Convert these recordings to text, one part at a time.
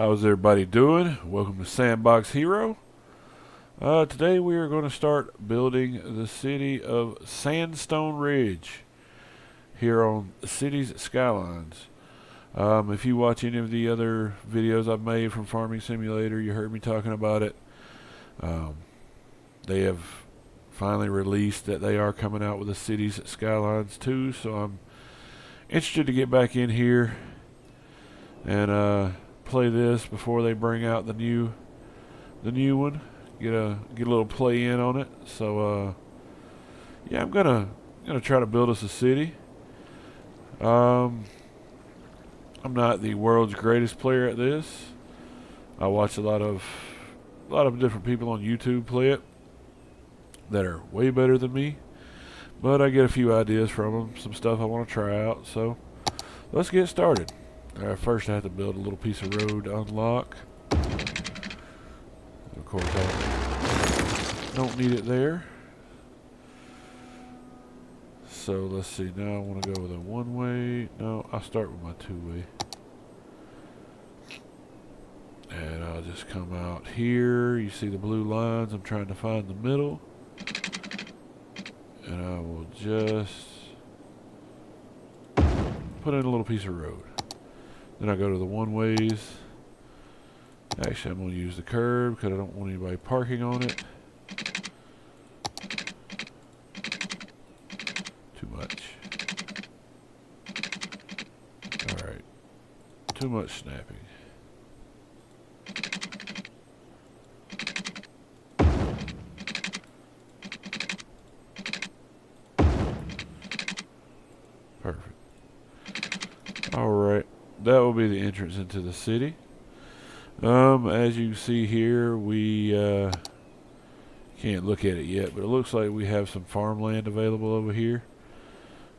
How's everybody doing? Welcome to Sandbox Hero. Today we are going to start building the city of Sandstone Ridge here on Cities Skylines. If you watch any of the other videos I've made from Farming Simulator, you heard me talking about it. They have finally released that they are coming out with the Cities Skylines too, so I'm interested to get back in here and play this before they bring out the new one. Get a little play in on it. So yeah, I'm gonna try to build us a city. I'm not the world's greatest player at this. I watch a lot of different people on YouTube play it that are way better than me, but I get a few ideas from them, some stuff I want to try out. So let's get started. First I have to build a little piece of road to unlock. Of course I don't need it there. So let's see, now I want to go with a one-way. No, I'll start with my two-way. And I'll just come out here. You see the blue lines? I'm trying to find the middle. And I will just put in a little piece of road. Then I go to the one-ways. Actually, I'm going to use the curb because I don't want anybody parking on it. Too much. Alright. Too much snapping. Perfect. Alright. That will be the entrance into the city. As you see here, we can't look at it yet, but it looks like we have some farmland available over here.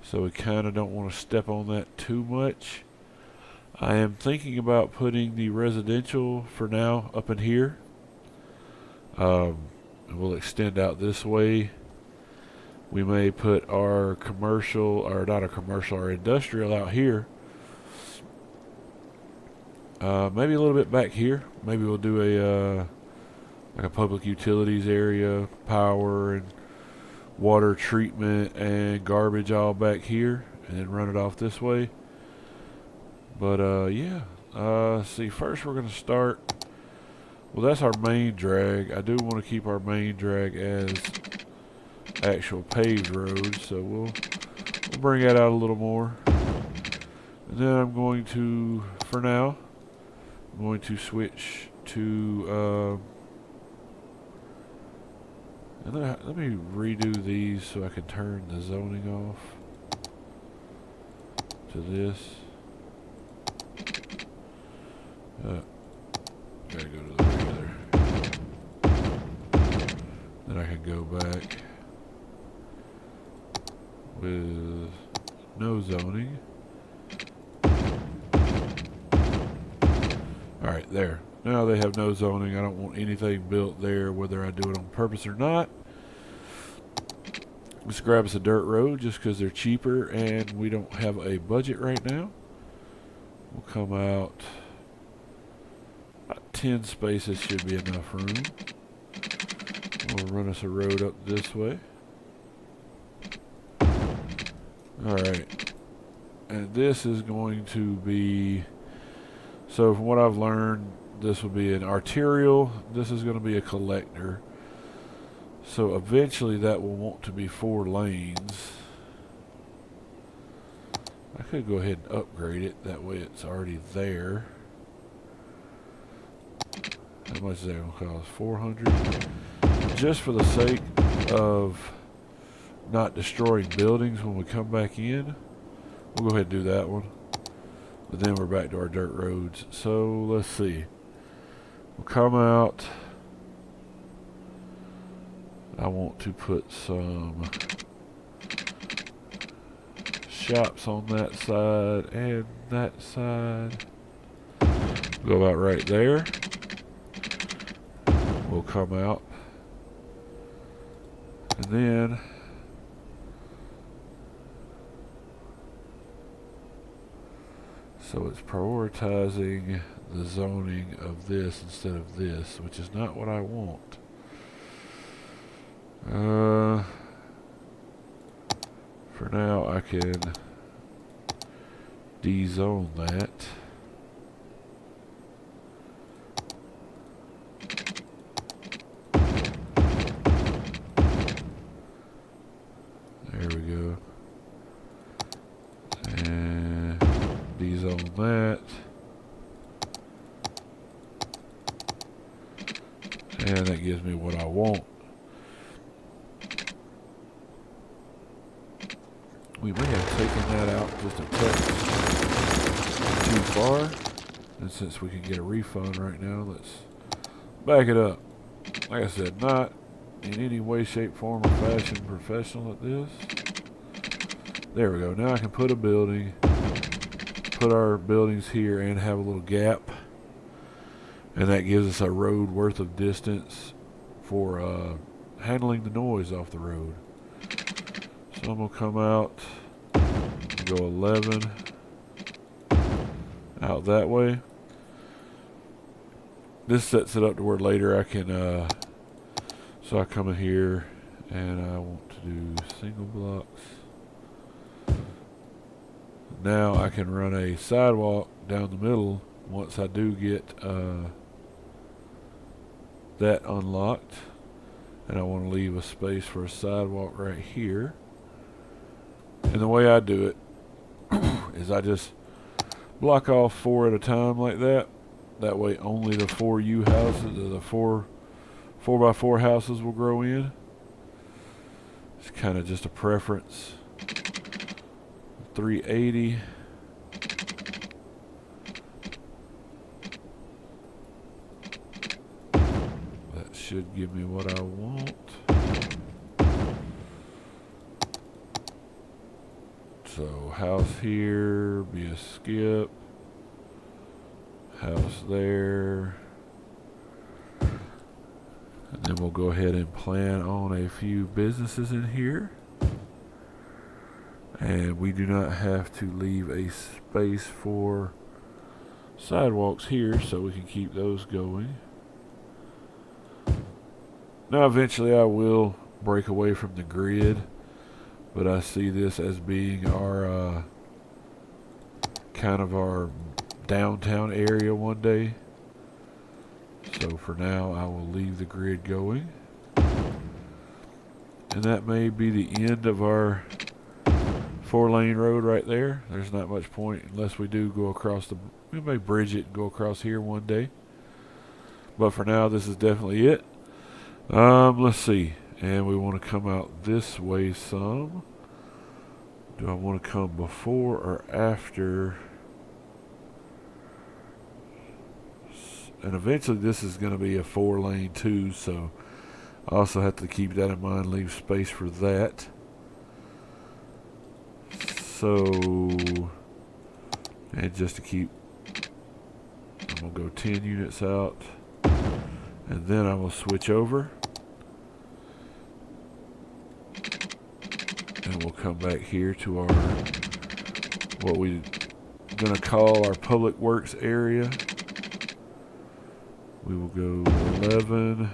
So we kind of don't want to step on that too much. I am thinking about putting the residential for now up in here. And we'll extend out this way. We may put our commercial, or not a commercial, our industrial out here. Maybe a little bit back here. Maybe we'll do a like a public utilities area, power and water treatment and garbage all back here, and then run it off this way. But yeah. See, first we're going to start. Well, that's our main drag. I do want to keep our main drag as actual paved roads, so we'll bring that out a little more. And then I'm going to, for now, I'm going to switch to, and let me redo these so I can turn the zoning off to this. Gotta go to the regular. Then I can go back with no zoning. Alright, there. Now they have no zoning. I don't want anything built there, whether I do it on purpose or not. Let's grab us a dirt road just because they're cheaper and we don't have a budget right now. We'll come out. About 10 spaces should be enough room. We'll run us a road up this way. Alright. And this is going to be... So from what I've learned, this will be an arterial. This is going to be a collector. So eventually that will want to be 4 lanes. I could go ahead and upgrade it. That way it's already there. How much is that going to cost? 400? Just for the sake of not destroying buildings when we come back in, we'll go ahead and do that one. But then we're back to our dirt roads. So let's see. We'll come out. I want to put some shops on that side and that side. Go about right there. We'll come out. And then so it's prioritizing the zoning of this instead of this, which is not what I want. For now, I can dezone that. There we go. And dezone that. And that gives me what I want. We may have taken that out just a touch too far. And since we can get a refund right now, let's back it up. Like I said, not in any way, shape, form, or fashion professional at this. There we go. Now I can put a building, put our buildings here, and have a little gap. And that gives us a road worth of distance for handling the noise off the road. So I'm going to come out, go 11 out that way. This sets it up to where later I can, so I come in here and I want to do single blocks. Now I can run a sidewalk down the middle once I do get that unlocked. And I want to leave a space for a sidewalk right here. And the way I do it is I just block off 4 at a time like that. That way only the 4 U houses, the 4x4 houses will grow in. It's kind of just a preference. 380. That should give me what I want. So house here, be a skip. House there. And then we'll go ahead and plan on a few businesses in here. And we do not have to leave a space for sidewalks here, so we can keep those going. Now eventually I will break away from the grid, but I see this as being our kind of our downtown area one day. So for now I will leave the grid going. And that may be the end of our 4-lane road right there. There's not much point unless we do go across the, we may bridge it and go across here one day. But for now this is definitely it. Let's see. And we want to come out this way some. Do I want to come before or after? And eventually this is going to be a 4-lane too, so I also have to keep that in mind, leave space for that. So, and just to keep, I'm going to go 10 units out, and then I will switch over. And we'll come back here to our, what we're going to call our public works area. We will go 11.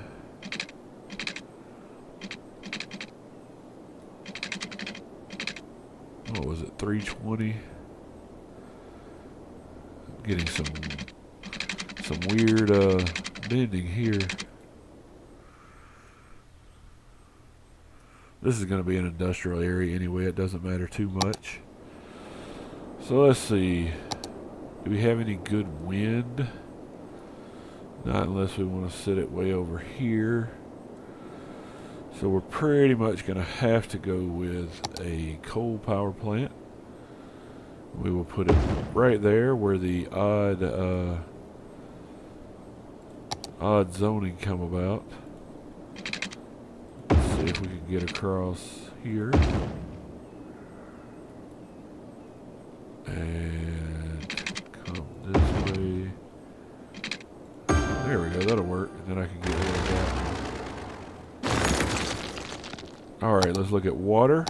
What was it, 320? I'm getting some weird bending here. This is going to be an industrial area anyway. It doesn't matter too much. So let's see. Do we have any good wind? Not unless we want to set it way over here. So we're pretty much going to have to go with a coal power plant. We will put it right there where the odd zoning come about. Let's see if we can get across here. And come this way. There we go, that'll work. And then I can get rid of that. Alright, let's look at water.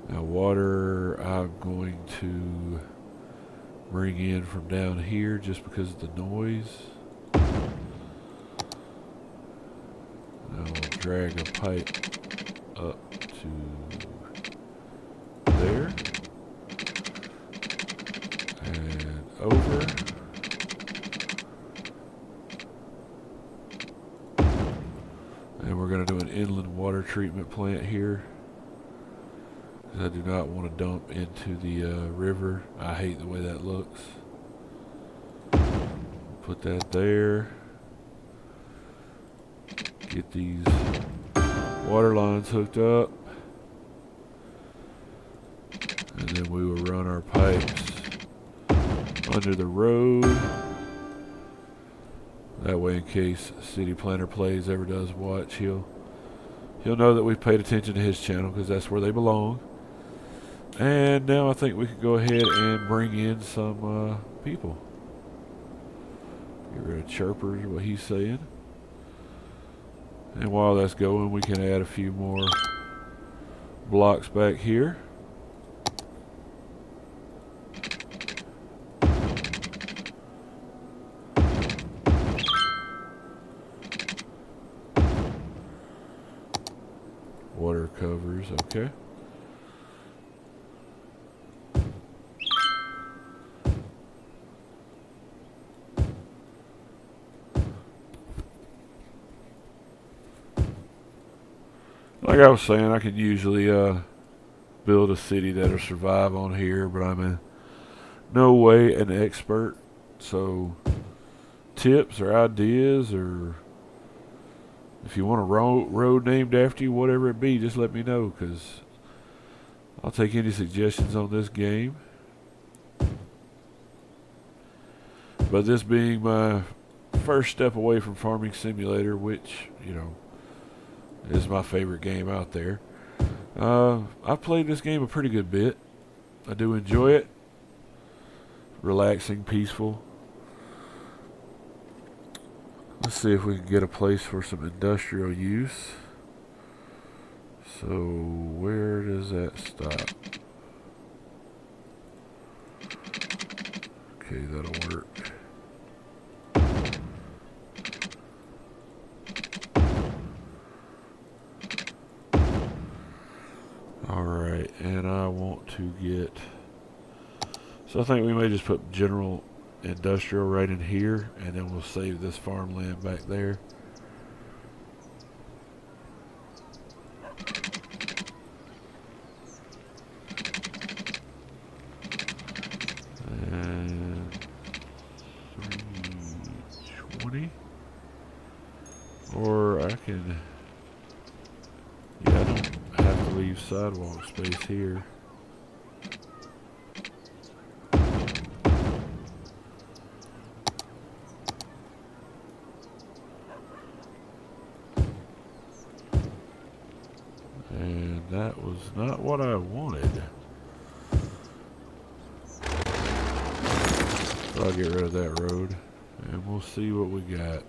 Now water, I'm going to bring in from down here just because of the noise. Now we'll drag a pipe up to there and over. And we're going to do an inland water treatment plant here. I do not want to dump into the river. I hate the way that looks. Put that there. Get these water lines hooked up. And then we will run our pipes under the road. That way, in case City Planner Plays ever does watch, he'll know that we've paid attention to his channel because that's where they belong. And now I think we could go ahead and bring in some people. Get rid of chirpers, what he's saying. And while that's going, we can add a few more blocks back here. Water covers, okay. Like I was saying, I can usually build a city that'll survive on here, but I'm in no way an expert. So tips or ideas, or if you want a road named after you, whatever it be, just let me know, because I'll take any suggestions on this game. But this being my first step away from Farming Simulator, which, you know, is my favorite game out there. I've played this game a pretty good bit. I do enjoy it. Relaxing, peaceful. Let's see if we can get a place for some industrial use. So where does that stop? Okay, that'll work. Alright, and I want to get... So I think we may just put general industrial right in here, and then we'll save this farmland back there. And 320. Or I can... Yeah, I don't have to leave sidewalk space here. And that was not what I wanted. So I'll get rid of that road, and we'll see what we got.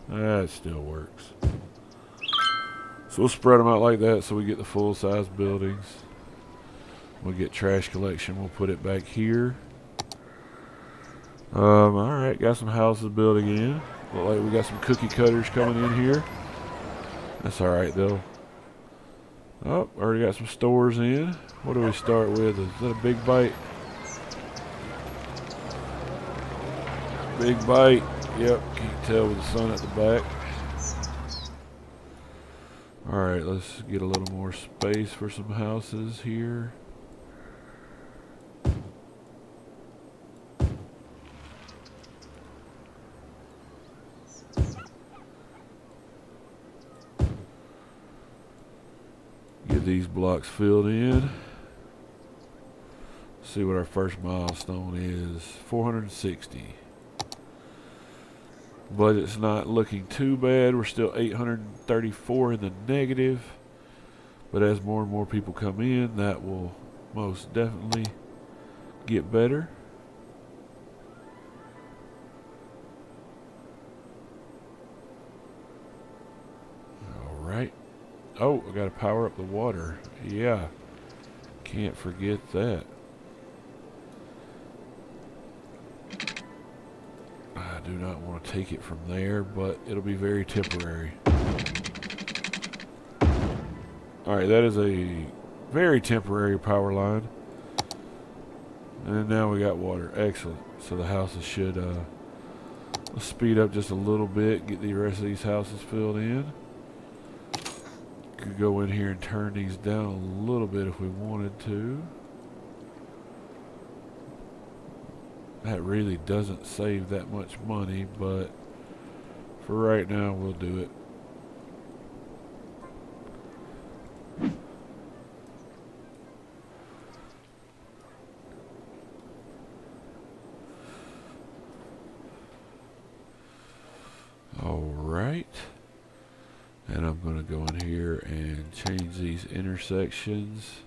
That still works. So we'll spread them out like that so we get the full size buildings. We'll get trash collection. We'll put it back here. Alright, got some houses building in. Look like we got some cookie cutters coming in here. That's alright though. Oh, already got some stores in. What do we start with? Is that a big bite? Big bite. Yep, can't tell with the sun at the back. Alright, let's get a little more space for some houses here. Get these blocks filled in. See what our first milestone is. 460. Budget's not looking too bad. We're still 834 in the negative. But as more and more people come in, that will most definitely get better. Alright. Oh, I gotta power up the water. Yeah, can't forget that. I do not want to take it from there, but it'll be very temporary. Alright, that is a very temporary power line. And now we got water. Excellent. So the houses should let's speed up just a little bit, get the rest of these houses filled in. Could go in here and turn these down a little bit if we wanted to. That really doesn't save that much money, but for right now we'll do it. Alright. And I'm going to go in here and change these intersections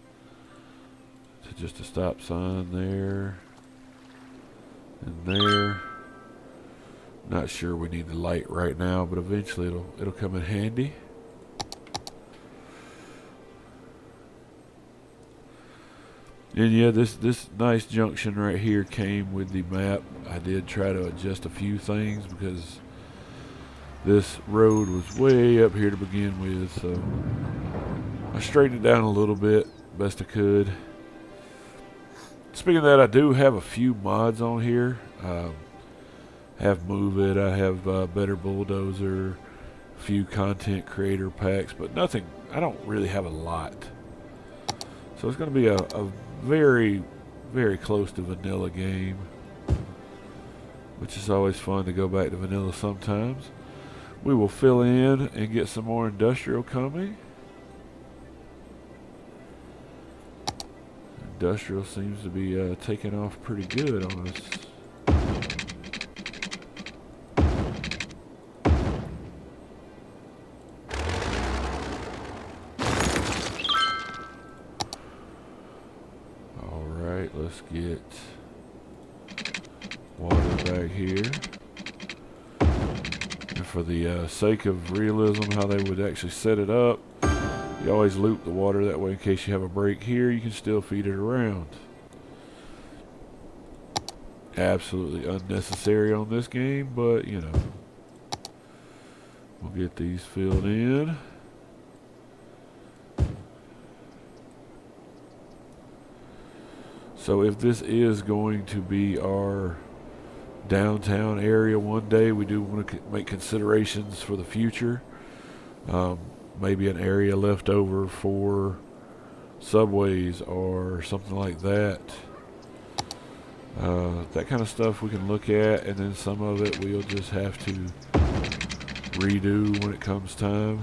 to just a stop sign there and there. Not sure we need the light right now, but eventually it'll come in handy. And yeah, this nice junction right here came with the map. I did try to adjust a few things because this road was way up here to begin with, so I straightened it down a little bit, best I could. Speaking of that, I do have a few mods on here. Have Move It, I have Better Bulldozer, a few content creator packs, but nothing, I don't really have a lot. So it's going to be a very, very close to vanilla game, which is always fun to go back to vanilla sometimes. We will fill in and get some more industrial coming. Industrial seems to be taking off pretty good on us. Alright, let's get water back here. And for the sake of realism, how they would actually set it up, you always loop the water that way in case you have a break here, you can still feed it around. Absolutely unnecessary on this game, but you know, we'll get these filled in. So if this is going to be our downtown area one day, we do want to make considerations for the future. Maybe an area left over for subways or something like that. That kind of stuff we can look at, and then some of it we'll just have to redo when it comes time.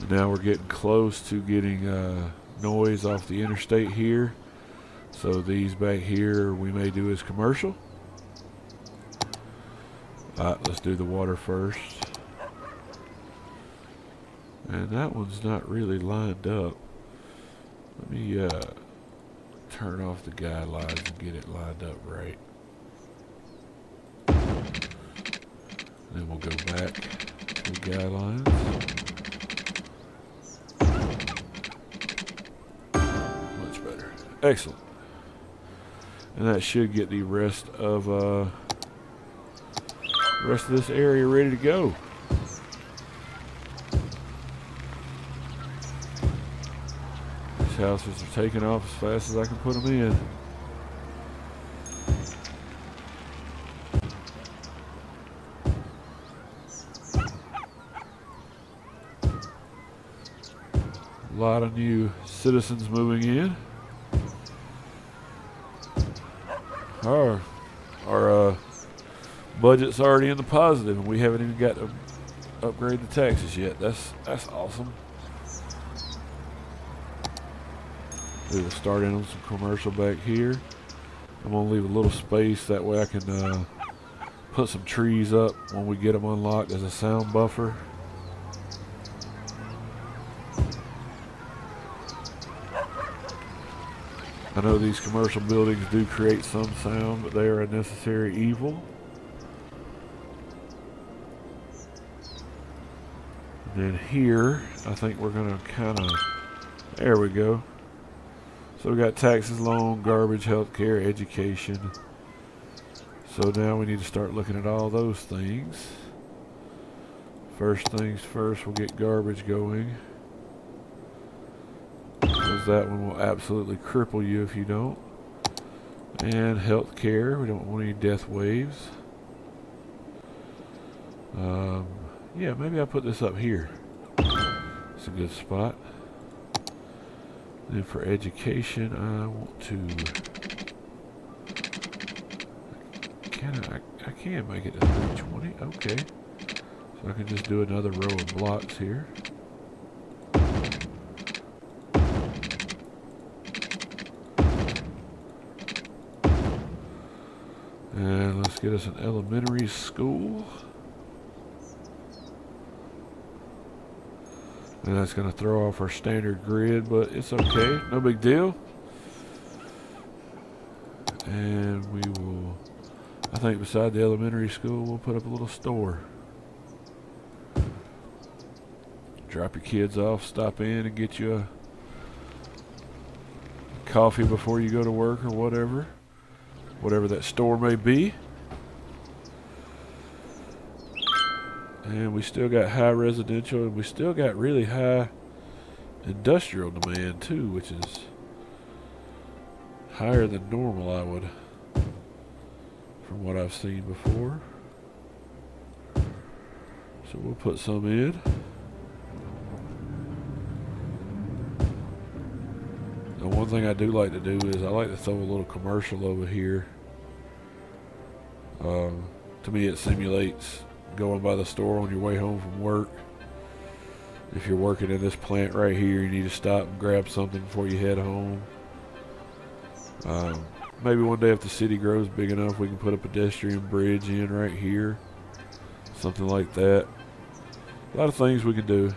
Now we're getting close to getting noise off the interstate here. So these back here we may do as commercial. Let's do the water first. And that one's not really lined up. Let me turn off the guidelines and get it lined up right. Then we'll go back to the guidelines. Much better. Excellent. And that should get the rest of this area ready to go. These houses are taking off as fast as I can put them in. A lot of new citizens moving in. Our budget's already in the positive, and we haven't even got to upgrade the taxes yet. That's awesome. We will start in on some commercial back here. I'm gonna leave a little space, that way I can put some trees up when we get them unlocked as a sound buffer. I know these commercial buildings do create some sound, but they are a necessary evil. And then here, I think we're going to kind of, there we go. So we got taxes, loan, garbage, healthcare, education. So now we need to start looking at all those things. First things first, we'll get garbage going. Because that one will absolutely cripple you if you don't. And healthcare, we don't want any death waves. Yeah, maybe I'll put this up here. It's a good spot. Then for education, I want to... I can make it to 320. Okay. So I can just do another row of blocks here. And let's get us an elementary school. And that's going to throw off our standard grid, but it's okay. No big deal. And we will, I think beside the elementary school, we'll put up a little store. Drop your kids off, stop in and get you a coffee before you go to work or whatever. Whatever that store may be. And we still got high residential, and we still got really high industrial demand too, which is higher than normal, I would, from what I've seen before. So we'll put some in. Now, one thing I do like to do is I like to throw a little commercial over here. To me, it simulates going by the store on your way home from work. If you're working in this plant right here, you need to stop and grab something before you head home. Maybe one day if the city grows big enough, we can put a pedestrian bridge in right here. Something like that. A lot of things we can do.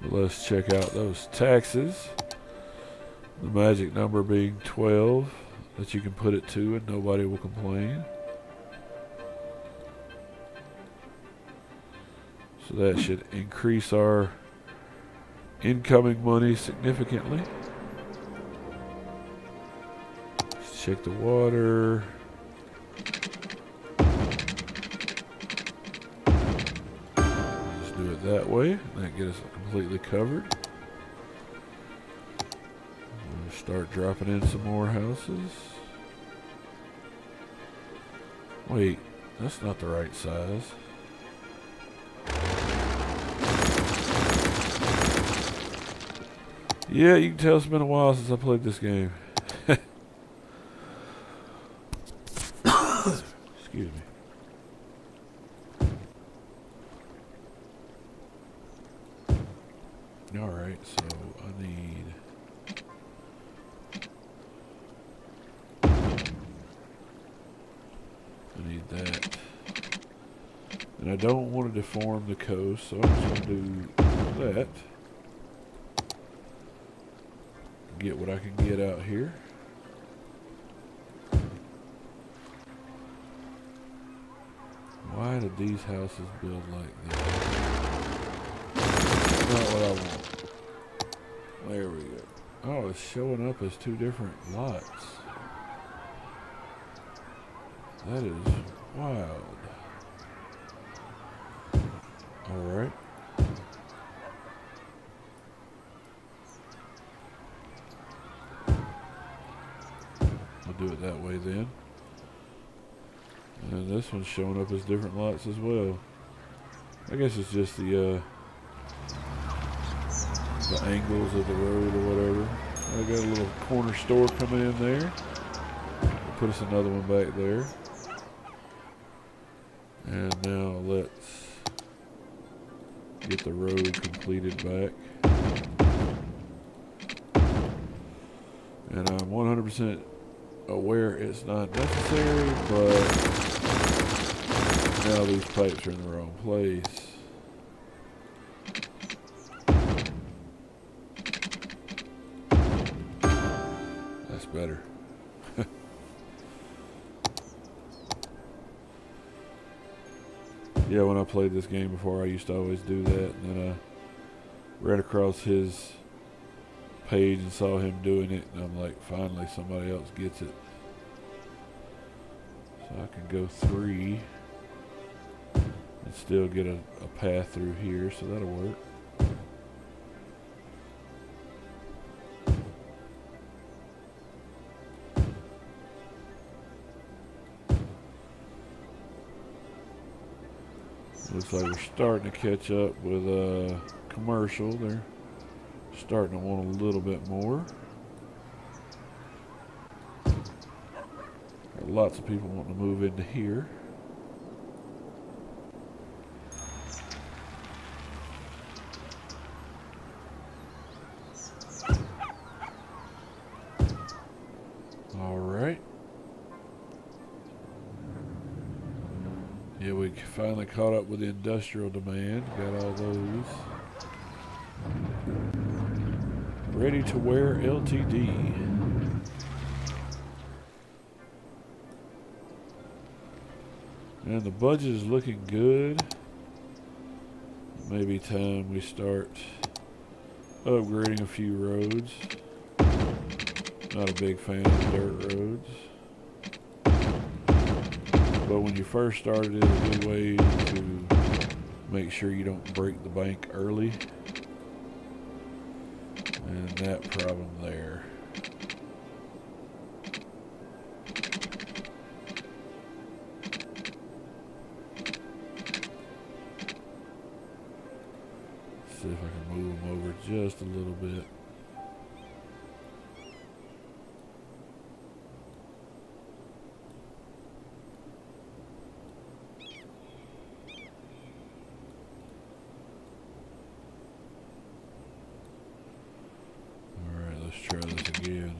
But let's check out those taxes. The magic number being 12 that you can put it to and nobody will complain. So that should increase our incoming money significantly. Let's check the water. Just do it that way. That gets us completely covered. Start dropping in some more houses. Wait, that's not the right size. Yeah, you can tell it's been a while since I played this game. Excuse me. Alright, so I need... that. And I don't want to deform the coast, so I'm just going to do that. Get what I can get out here. Why did these houses build like this? That's not what I want. There we go. Oh, it's showing up as two different lots. That is wild. Alright. I'll do it that way then. And this one's showing up as different lots as well. I guess it's just the angles of the road or whatever. I got a little corner store coming in there. Put us another one back there. And now let's get the road completed back. And I'm 100% aware it's not necessary, but now these pipes are in the wrong place. That's better. Yeah, when I played this game before, I used to always do that. And then I ran across his page and saw him doing it. And I'm like, finally, somebody else gets it. So I can go 3 and still get a path through here. So that'll work. Looks like we're starting to catch up with commercial. They're starting to want a little bit more. Got lots of people wanting to move into here. All right. Yeah, we finally caught up with the industrial demand. Got all those. Ready to wear LTD. And the budget is looking good. Maybe time we start upgrading a few roads. Not a big fan of dirt roads. But when you first started, it's a good way to make sure you don't break the bank early. And that problem there. See if I can move them over just a little bit. Alright, let's try this again.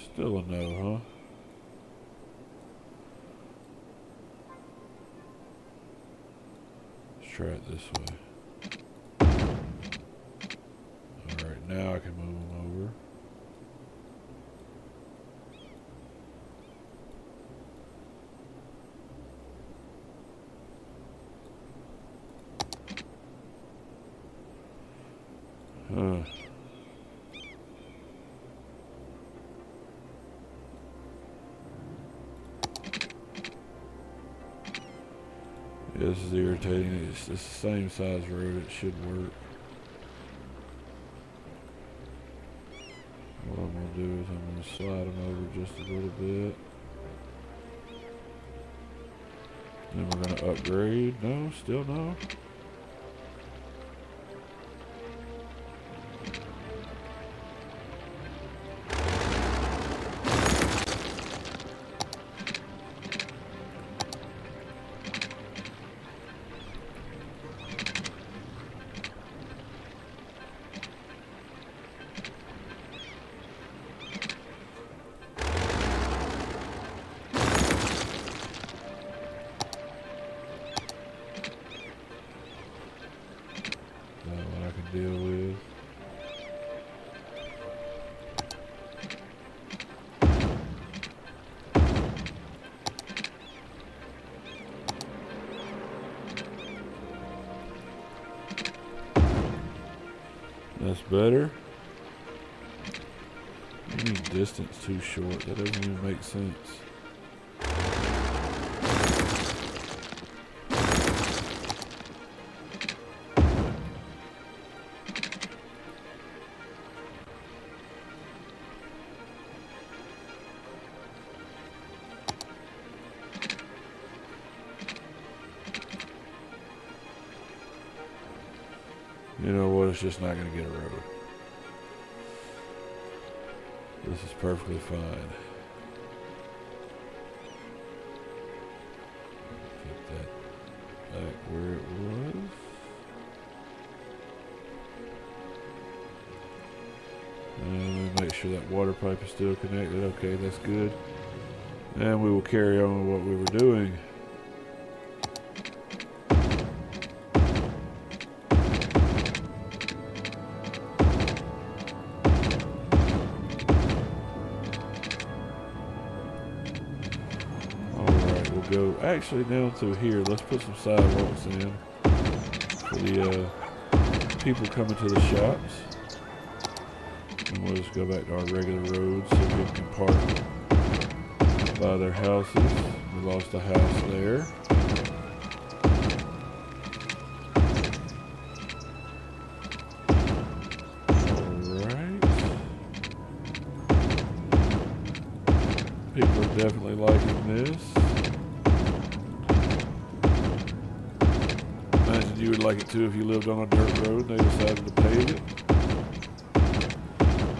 Still a no, huh? Try it this way. Alright, now I can move them over. Yeah, this is irritating. It's the same size road. It should work. What I'm going to do is I'm going to slide them over just a little bit. Then we're going to upgrade. No, still no. Deal with. That's better. Any distance too short. That doesn't even make sense. You know what? It's just not going to get a road. This is perfectly fine. Put that back where it was. And make sure that water pipe is still connected. Okay, that's good. And we will carry on with what we were doing. actually down through here, let's put some sidewalks in for the people coming to the shops. And we'll just go back to our regular roads so people can park by their houses. We lost a house there. Alright. People are definitely liking this. Imagine you would like it too if you lived on a dirt road and they decided to pave it.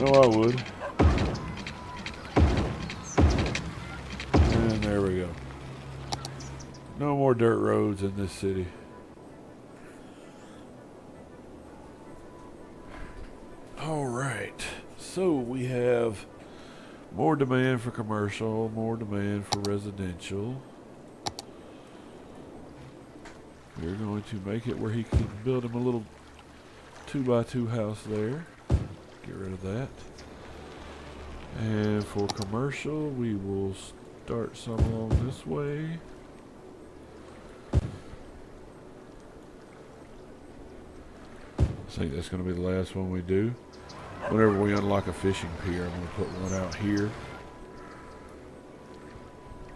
No, I would. And there we go. No more dirt roads in this city. Alright, so we have more demand for commercial, more demand for residential. We're going to make it where he can build him a little 2x2 house there. Get rid of that. And for commercial, we will start some along this way. I think that's going to be the last one we do. Whenever we unlock a fishing pier, I'm going to put one out here.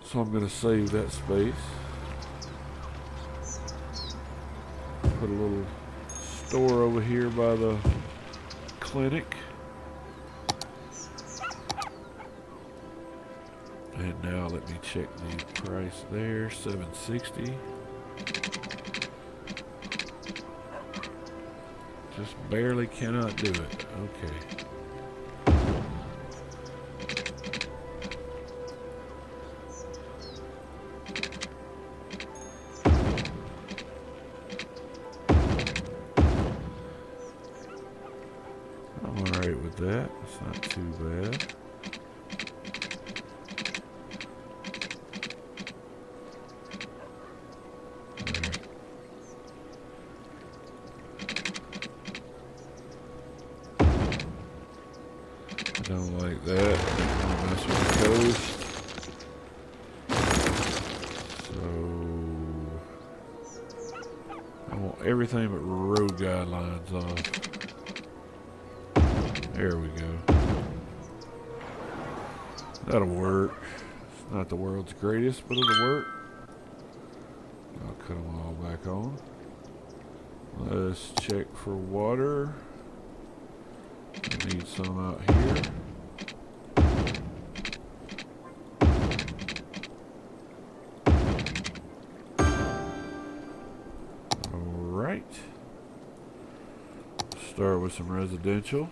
So I'm going to save that space. Put a little store over here by the clinic. And now let me check the price there, $760. Just barely cannot do it. Okay. I'm alright with that. It's not too bad. I don't like that. I don't mess with the coast. So I want everything but road guidelines off. There we go. That'll work. It's not the world's greatest, but it'll work. I'll cut them all back on. Let's check for water. I need some out here. Alright. Start with some residential.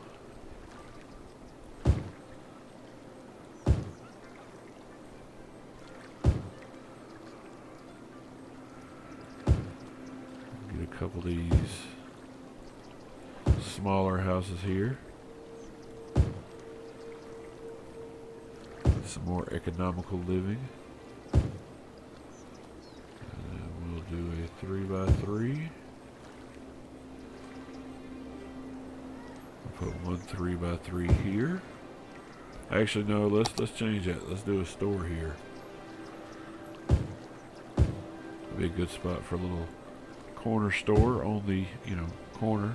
Get a couple of these smaller houses here. Some more economical living. And then we'll do a 3x3. I'll put one 3x3 here. Actually, no, let's change that. Let's do a store here. Be a good spot for a little corner store on the, corner.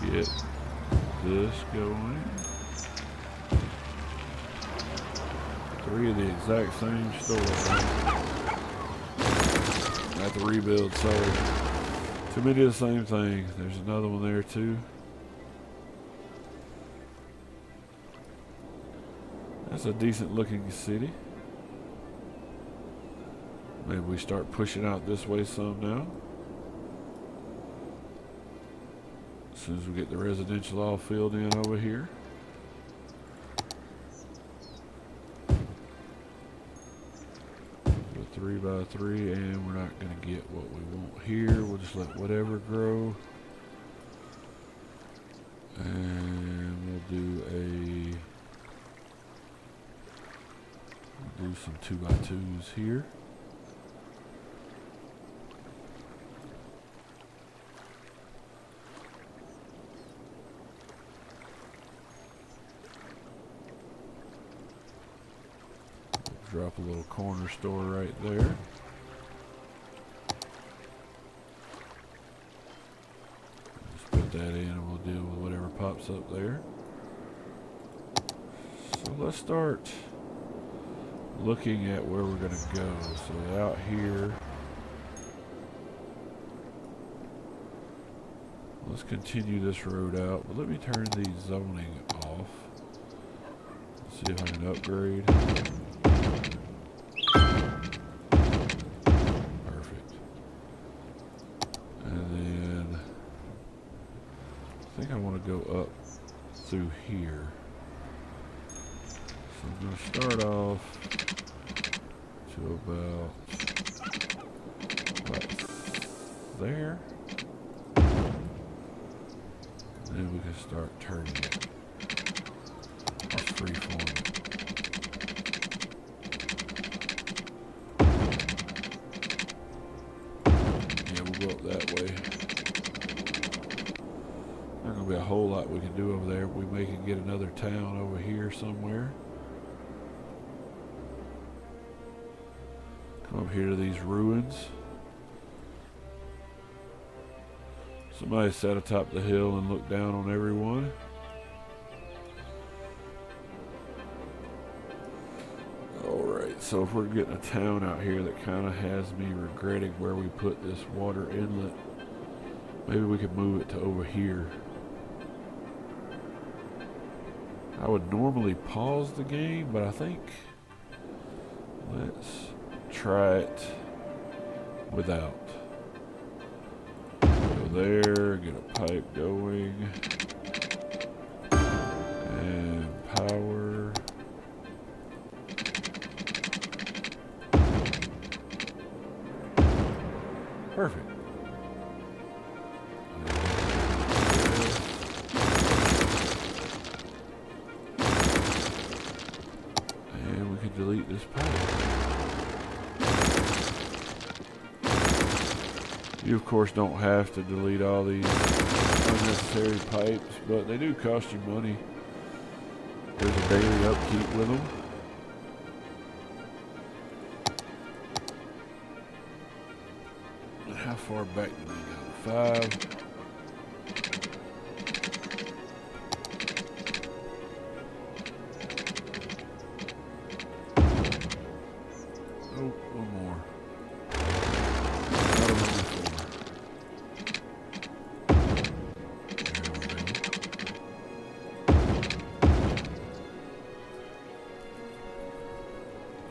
Get this going. 3 of the exact same store. I have to rebuild, sorry. Too many of the same thing. There's another one there too. That's a decent looking city. Maybe we start pushing out this way some now. As soon as we get the residential all filled in over here. So 3x3, and we're not going to get what we want here. We'll just let whatever grow. And we'll do some 2x2s here. Drop a little corner store right there. Just put that in and we'll deal with whatever pops up there. So let's start looking at where we're going to go. So out here, let's continue this road out, but let me turn the zoning off. Let's see if I can upgrade. Perfect. And then I think I want to go up through here. So I'm going to start off to about there. Then we can start turning it. Just freeform it. Yeah, we'll go up that way. Not gonna be a whole lot we can do over there. We may can get another town over here somewhere. Come up here to these ruins. Somebody sat atop the hill and looked down on everyone. Alright, so if we're getting a town out here that kind of has me regretting where we put this water inlet, maybe we could move it to over here. I would normally pause the game, but I think let's try it without. There, get a pipe going, and power. Perfect. And we can delete this pipe. You of course don't have to delete all these unnecessary pipes, but they do cost you money. There's a daily upkeep with them. And how far back do we go? 5. Oh, one more.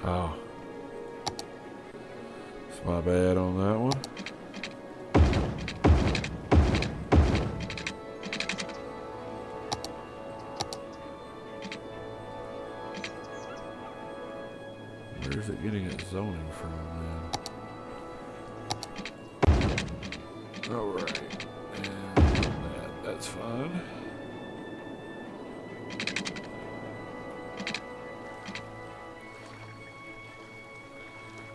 Oh, it's my bad on that one. Where's it getting its zoning from, man? Alright, and that's fine.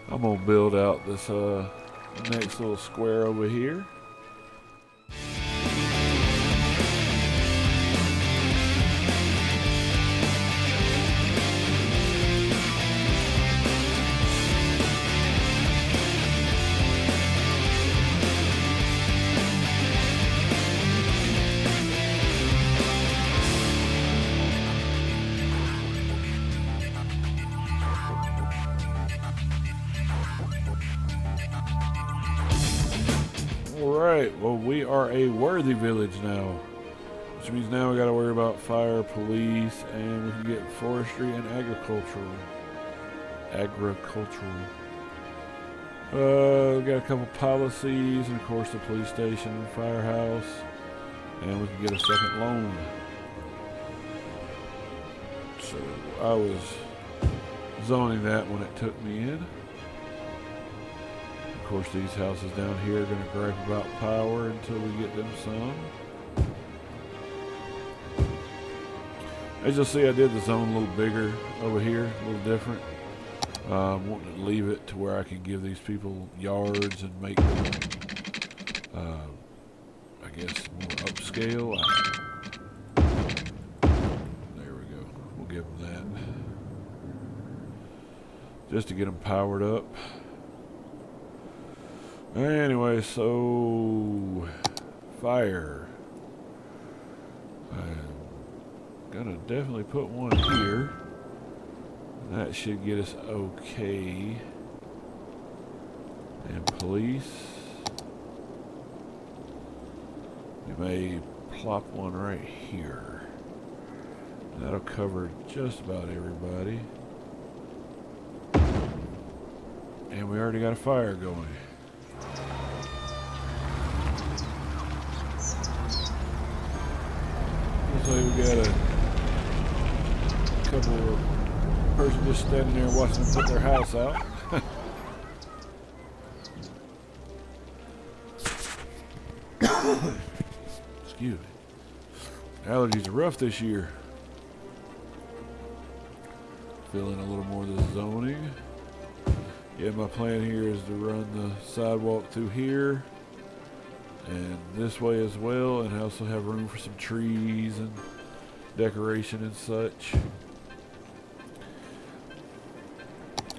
I'm gonna build out this next little square over here. Alright, well we are a worthy village now, which means now we gotta worry about fire, police, and we can get forestry and agricultural. We got a couple policies, and of course the police station, firehouse, and we can get a second loan. So I was zoning that when it took me in. Of course, these houses down here are going to gripe about power until we get them some. As you'll see, I did the zone a little bigger over here, a little different. I'm wanting to leave it to where I can give these people yards and make them, I guess, more upscale. There we go. We'll give them just to get them powered up. Anyway, so fire. I'm gonna definitely put one here. That should get us okay. And police. We may plop one right here. That'll cover just about everybody. And we already got a fire going. Looks like we got a couple of person just standing there watching them put their house out. Excuse me. Allergies are rough this year. Fill in a little more of the zoning. Yeah, my plan here is to run the sidewalk through here and this way as well, and I also have room for some trees and decoration and such.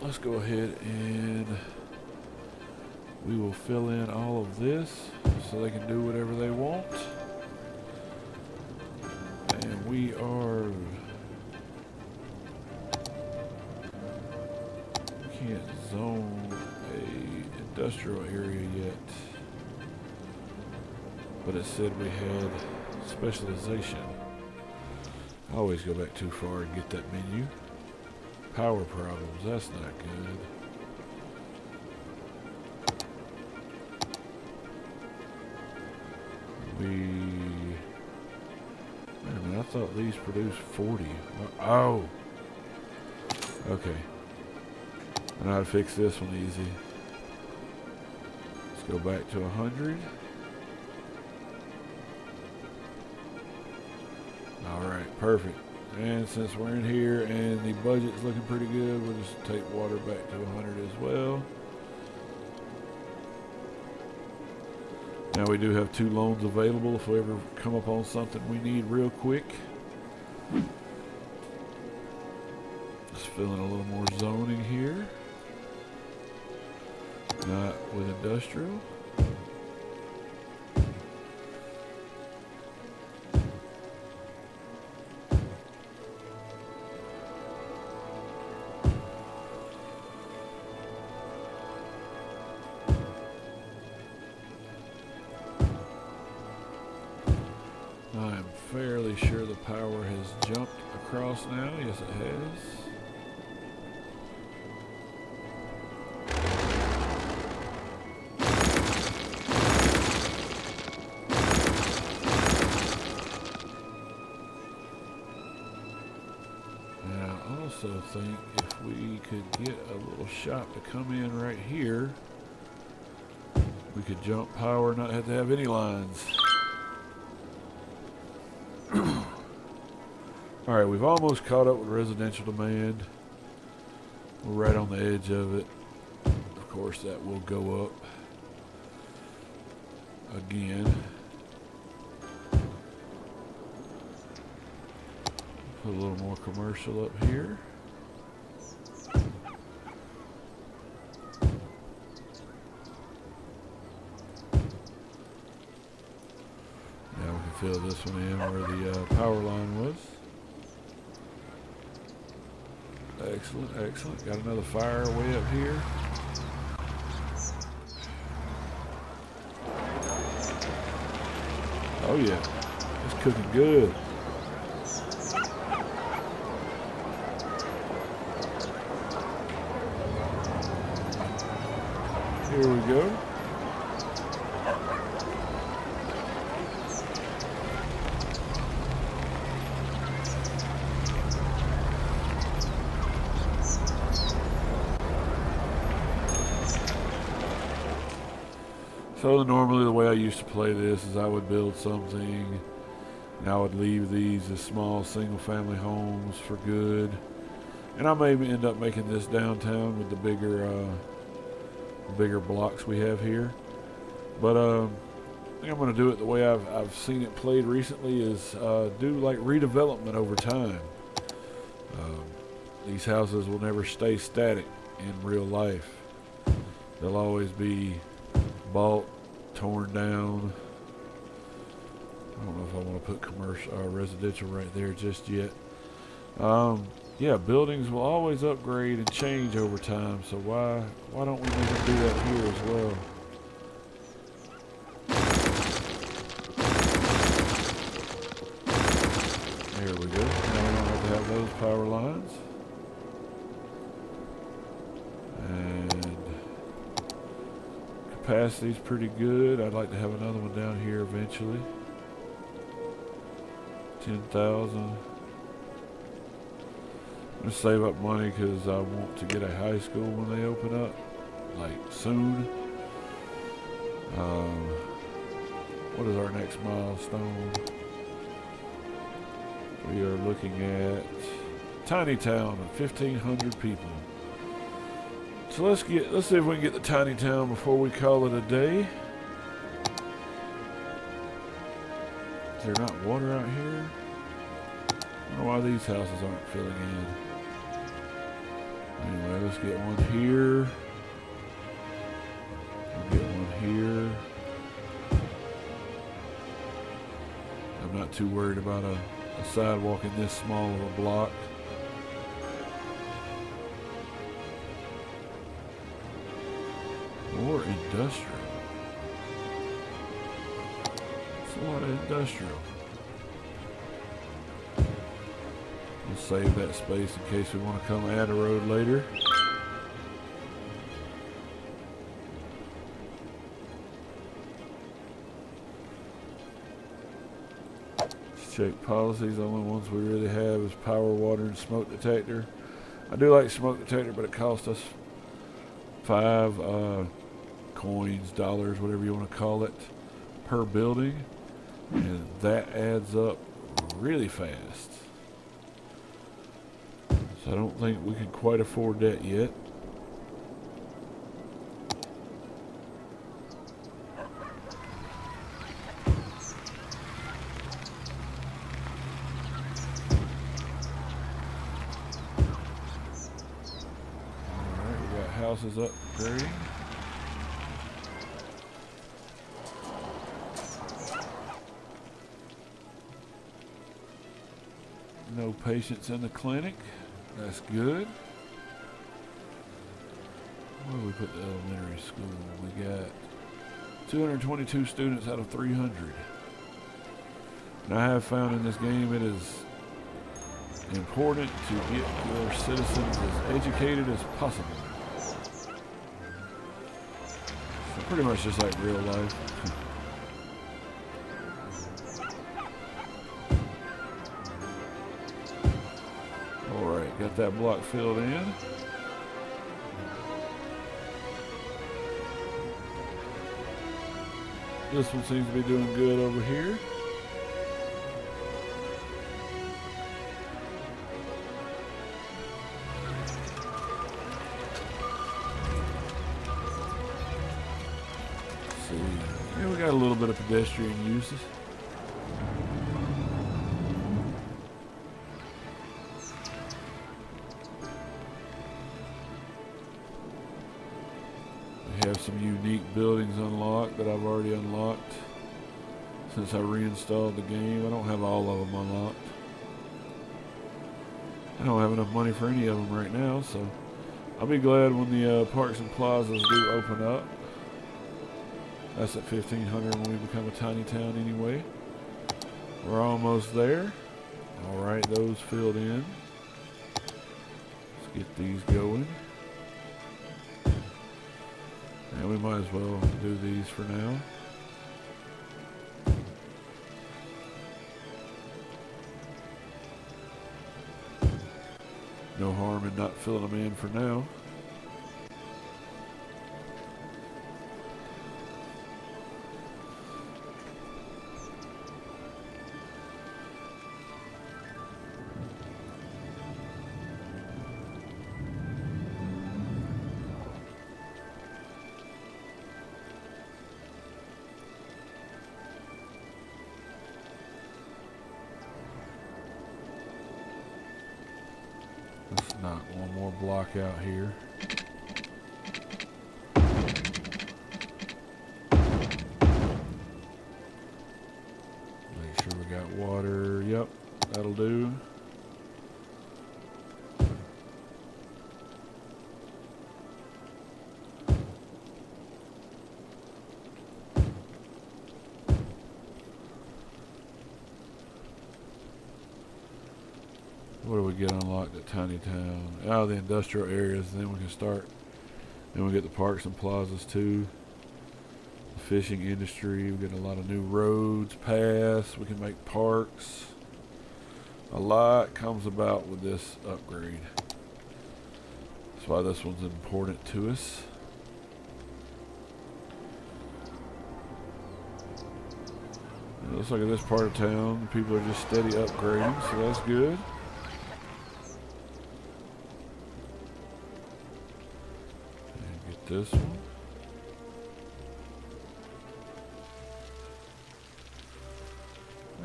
Let's go ahead and we will fill in all of this so they can do whatever they want. And we are... can't zone a industrial area yet. But it said we had specialization. I always go back too far and get that menu. Power problems, that's not good. Wait a minute, I thought these produced 40. Oh! Okay. I know how to fix this one easy. Let's go back to 100. Alright, perfect. And since we're in here and the budget's looking pretty good, we'll just take water back to 100 as well. Now we do have 2 loans available if we ever come up on something we need real quick. Just fill in a little more zoning here. Not with industrial. I'm fairly sure the power has jumped across now. Yes, it has. And I also think if we could get a little shop to come in right here, we could jump power, not have to have any lines. Alright, we've almost caught up with residential demand. We're right on the edge of it. Of course, that will go up again. Put a little more commercial up here. Now we can fill this one in where the power line was. Excellent, excellent. Got another fire way up here. Oh yeah, it's cooking good. Here we go. So normally the way I used to play this is I would build something and I would leave these as small single family homes for good. And I may end up making this downtown with the bigger blocks we have here. But I think I'm going to do it the way I've seen it played recently is do like redevelopment over time. These houses will never stay static in real life. They'll always be bought, torn down. I don't know if I want to put commercial or residential right there just yet. Yeah, buildings will always upgrade and change over time, so why don't we make them do that here as well? There we go. Now we don't have to have those power lines. And capacity's pretty good. I'd like to have another one down here eventually. 10,000. I'm going to save up money because I want to get a high school when they open up, like soon. What is our next milestone? We are looking at tiny town of 1,500 people. So let's see if we can get the tiny town before we call it a day. Is there not water out here? I don't know why these houses aren't filling in. Anyway, let's get one here. We'll get one here. I'm not too worried about a sidewalk in this small of a block. More industrial. It's a lot of industrial. We'll save that space in case we want to come add a road later. Let's check policies. The only ones we really have is power, water, and smoke detector. I do like smoke detector, but it costs us 5 coins, dollars, whatever you want to call it, per building, and that adds up really fast. So I don't think we can quite afford that yet. Alright, we got houses upgrading. No patients in the clinic. That's good. Where do we put the elementary school? We got 222 students out of 300. And I have found in this game it is important to get your citizens as educated as possible. So pretty much just like real life. Alright, got that block filled in. This one seems to be doing good over here. Let's see. Yeah, we got a little bit of pedestrian uses. We have some unique buildings unlocked that I've already unlocked since I reinstalled the game. I don't have all of them unlocked. I don't have enough money for any of them right now, so I'll be glad when the parks and plazas do open up. That's at 1,500 when we become a tiny town anyway. We're almost there. Alright, those filled in. Let's get these going. And we might as well do these for now. No harm in not filling them in for now. Let's knock one more block out here. got water. Yep, that'll do. What do we get unlocked at Tiny Town? Oh, the industrial areas. Then we can start. Then we get the parks and plazas too. The fishing industry. We get a lot of new roads passed. We can make parks. A lot comes about with this upgrade. That's why this one's important to us. It looks like in this part of town, people are just steady upgrading, so that's good. This one.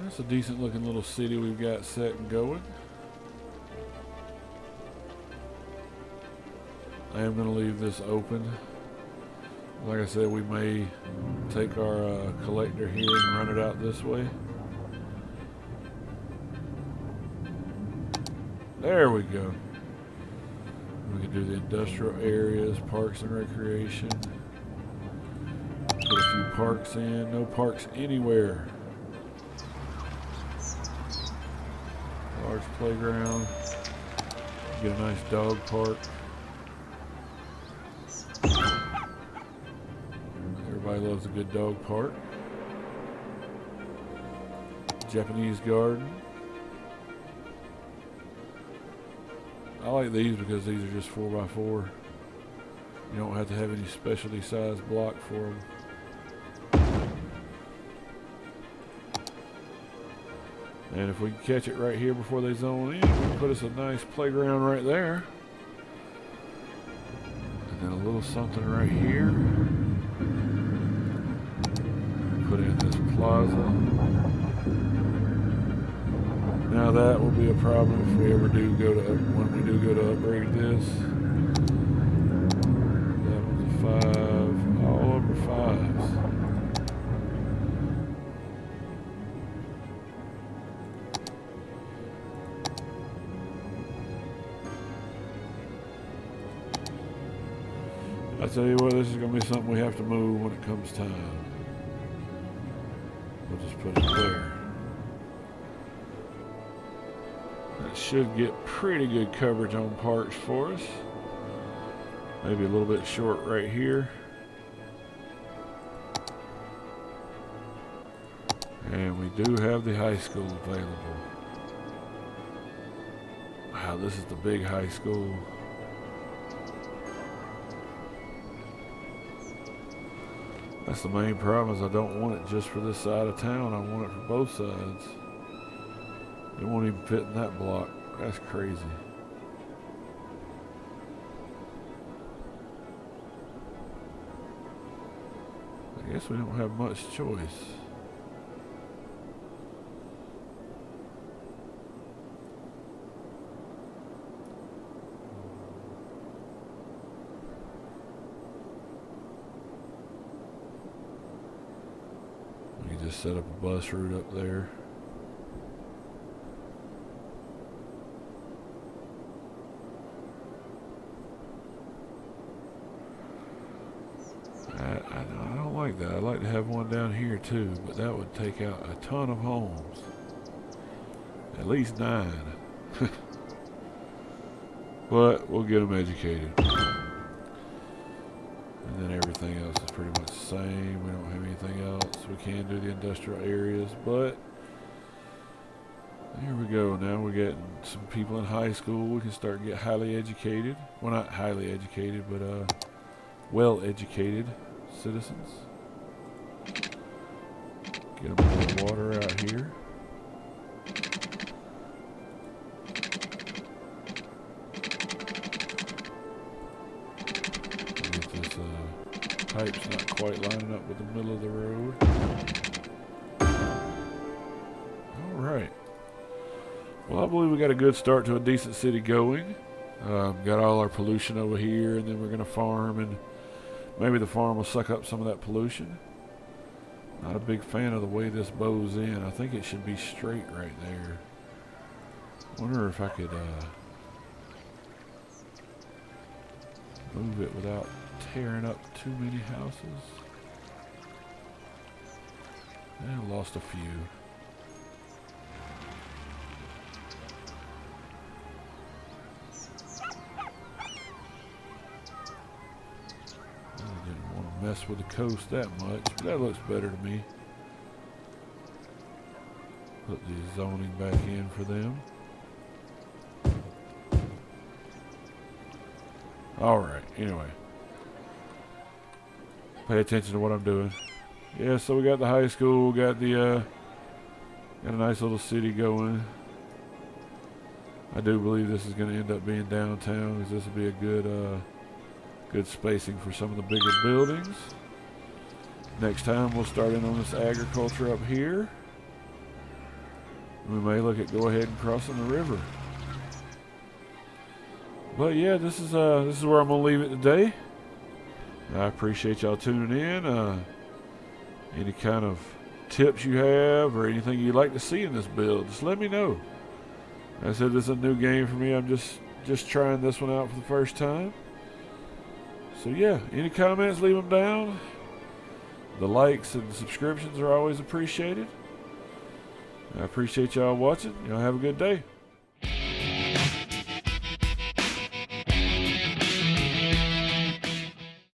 That's a decent looking little city we've got set and going. I am going to leave this open. Like I said, we may take our collector here and run it out this way. There we go. We can do the industrial areas, parks and recreation. Put a few parks in. No parks anywhere. Large playground. Get a nice dog park. Everybody loves a good dog park. Japanese garden. I like these because these are just 4x4. You don't have to have any specialty size block for them. And if we can catch it right here before they zone in, we can put us a nice playground right there. And then a little something right here. Put in this plaza. Now that will be a problem if we ever do go to, when we do go to upgrade this. That was a 5, all over 5s. I tell you what, this is going to be something we have to move when it comes time. We'll just put it there. That should get pretty good coverage on parks for us. Maybe a little bit short right here. And we do have the high school available. Wow, this is the big high school. That's the main problem, is I don't want it just for this side of town. I want it for both sides. It won't even fit in that block. That's crazy. I guess we don't have much choice. We can just set up a bus route up there. I don't like that. I'd like to have one down here too, but that would take out a ton of homes. At least 9. But we'll get them educated. And then everything else is pretty much the same. We don't have anything else. We can do the industrial areas, but here we go. Now we're getting some people in high school. We can start to get highly educated. Well, not highly educated, but well-educated citizens. Get them more water out here. Get this pipe's not quite lining up with the middle of the road. All right. Well, I believe we got a good start to a decent city going. Got all our pollution over here, and then we're going to farm, and maybe the farm will suck up some of that pollution. Not a big fan of the way this bows in. I think it should be straight right there. Wonder if I could move it without tearing up too many houses. I lost a few. I didn't want to mess with the coast that much, but that looks better to me. Put the zoning back in for them. Alright, anyway. Pay attention to what I'm doing. Yeah, so we got the high school, got the got a nice little city going. I do believe this is going to end up being downtown, because this will be a good spacing for some of the bigger buildings. Next time we'll start in on this agriculture up here. We may look at go ahead and crossing the river. But yeah, this is where I'm gonna leave it today. I appreciate y'all tuning in. Any kind of tips you have or anything you'd like to see in this build, just let me know. Like I said, this is a new game for me. I'm just trying this one out for the first time. So yeah, any comments, leave them down. The likes and subscriptions are always appreciated. I appreciate y'all watching. Y'all have a good day.